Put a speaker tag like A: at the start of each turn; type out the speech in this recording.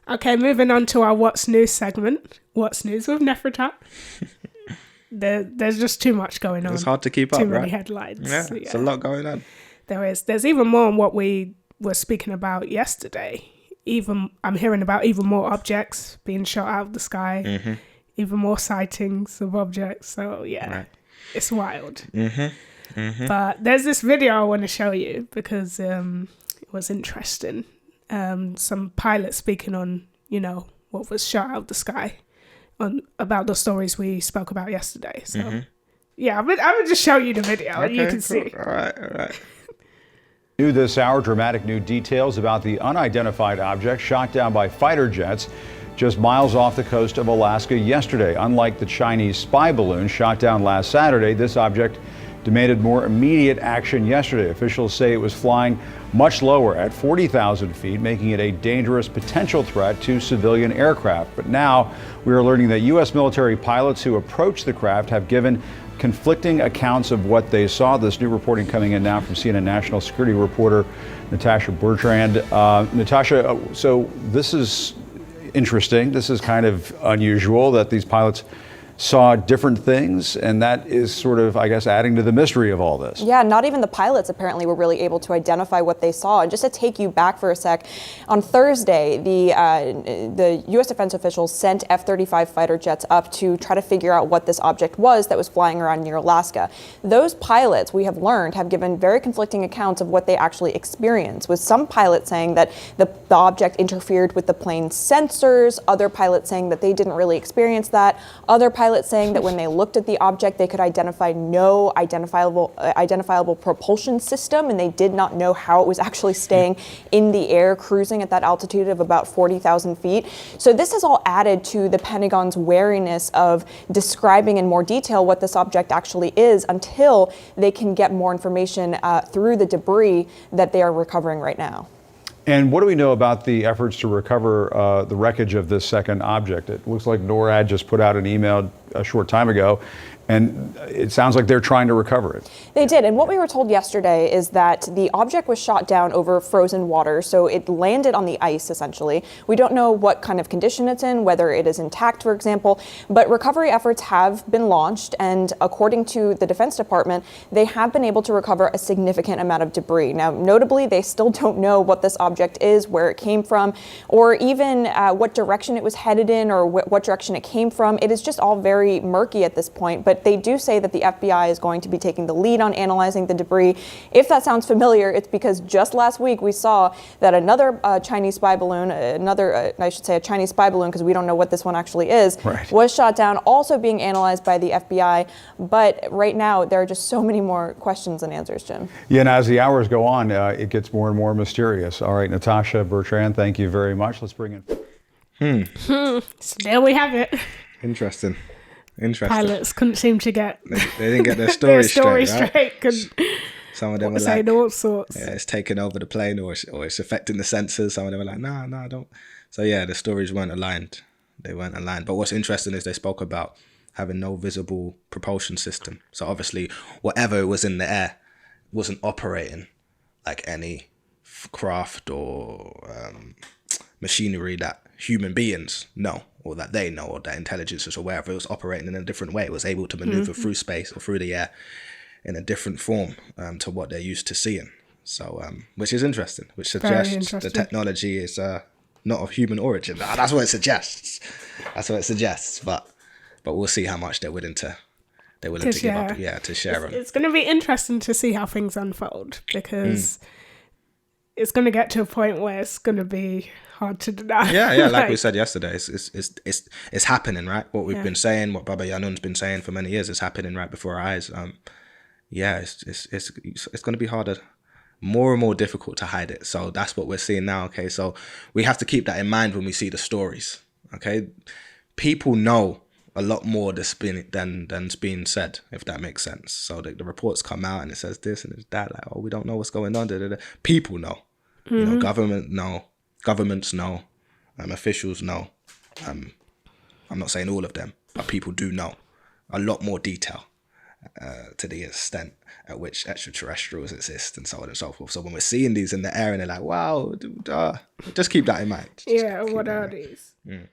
A: Okay, moving on to our What's News segment. What's News with Nefrutat. There's just too much going on.
B: It's hard to keep up,
A: Too
B: right?
A: many headlines.
B: Yeah, it's a lot going on.
A: There is. There's even more on what we were speaking about yesterday. I'm hearing about even more objects being shot out of the sky.
B: Mm-hmm.
A: Even more sightings of objects. So, yeah,
B: Right.
A: It's wild.
B: Mm-hmm. Mm-hmm.
A: But there's this video I want to show you because it was interesting. Some pilot speaking on, what was shot out of the sky about the stories we spoke about yesterday. So, yeah, I would just show you the video and you can see.
B: All right.
C: New this hour, dramatic new details about the unidentified object shot down by fighter jets just miles off the coast of Alaska yesterday. Unlike the Chinese spy balloon shot down last Saturday, this object demanded more immediate action yesterday. Officials say it was flying much lower at 40,000 feet, making it a dangerous potential threat to civilian aircraft. But now we are learning that U.S. military pilots who approached the craft have given conflicting accounts of what they saw. This new reporting coming in now from CNN national security reporter Natasha Bertrand. Natasha, so this is interesting. This is kind of unusual that these pilots saw different things, and that is sort of, I guess, adding to the mystery of all this.
D: Yeah, not even the pilots apparently were really able to identify what they saw. And just to take you back for a sec, on Thursday, the U.S. defense officials sent F-35 fighter jets up to try to figure out what this object was that was flying around near Alaska. Those pilots, we have learned, have given very conflicting accounts of what they actually experienced, with some pilots saying that the object interfered with the plane's sensors, other pilots saying that they didn't really experience that, other pilots saying that when they looked at the object, they could identify no identifiable propulsion system, and they did not know how it was actually staying in the air, cruising at that altitude of about 40,000 feet. So this has all added to the Pentagon's wariness of describing in more detail what this object actually is until they can get more information through the debris that they are recovering right now.
C: And what do we know about the efforts to recover the wreckage of this second object? It looks like NORAD just put out an email a short time ago, and it sounds like they're trying to recover it.
D: They did, and what we were told yesterday is that the object was shot down over frozen water, so it landed on the ice, essentially. We don't know what kind of condition it's in, whether it is intact, for example, but recovery efforts have been launched, and according to the Defense Department, they have been able to recover a significant amount of debris. Now, notably, they still don't know what this object is, where it came from, or even what direction it was headed in, or what direction it came from. It is just all very murky at this point, but they do say that the FBI is going to be taking the lead on analyzing the debris. If that sounds familiar, it's because just last week we saw that another Chinese spy balloon, I should say a Chinese spy balloon because we don't know what this one actually is,
C: right,
D: was shot down, also being analyzed by the FBI. But right now there are just so many more questions than answers, Jim.
C: Yeah, and as the hours go on, it gets more and more mysterious. All right, Natasha Bertrand, thank you very much. Let's bring in.
A: So there we have it.
B: Interesting.
A: Pilots couldn't seem to get
B: they didn't get their story straight. Right? Some of them were like,
A: all sorts.
B: yeah, it's taking over the plane, or it's affecting the sensors. Some of them were like, no, don't. So yeah, the stories weren't aligned. They weren't aligned. But what's interesting is they spoke about having no visible propulsion system. So obviously, whatever was in the air wasn't operating like any craft or machinery that human beings know, or that they know, or that intelligence is aware of. It was operating in a different way. It was able to maneuver through space or through the air in a different form to what they're used to seeing. So, which is interesting, which suggests the technology is not of human origin. That's what it suggests. But we'll see how much they're willing to give up. Yeah, to share them.
A: It's going to be interesting to see how things unfold, because it's going to get to a point where it's going to be hard to deny.
B: Yeah, like we said yesterday, it's happening, right? What we've been saying, what Baba Yanun's been saying for many years, is happening right before our eyes. It's going to be harder, more and more difficult to hide it. So that's what we're seeing now. Okay, so we have to keep that in mind when we see the stories. Okay, people know a lot more than's being said, if that makes sense. So the reports come out and it says this and it's that, like, oh, we don't know what's going on. People know, you know, governments know, officials know. I'm not saying all of them, but people do know a lot more detail. to the extent at which extraterrestrials exist and so on and so forth. So when we're seeing these in the air and they're like, wow, just keep that in mind.
A: Yeah, what are these?
B: Mm.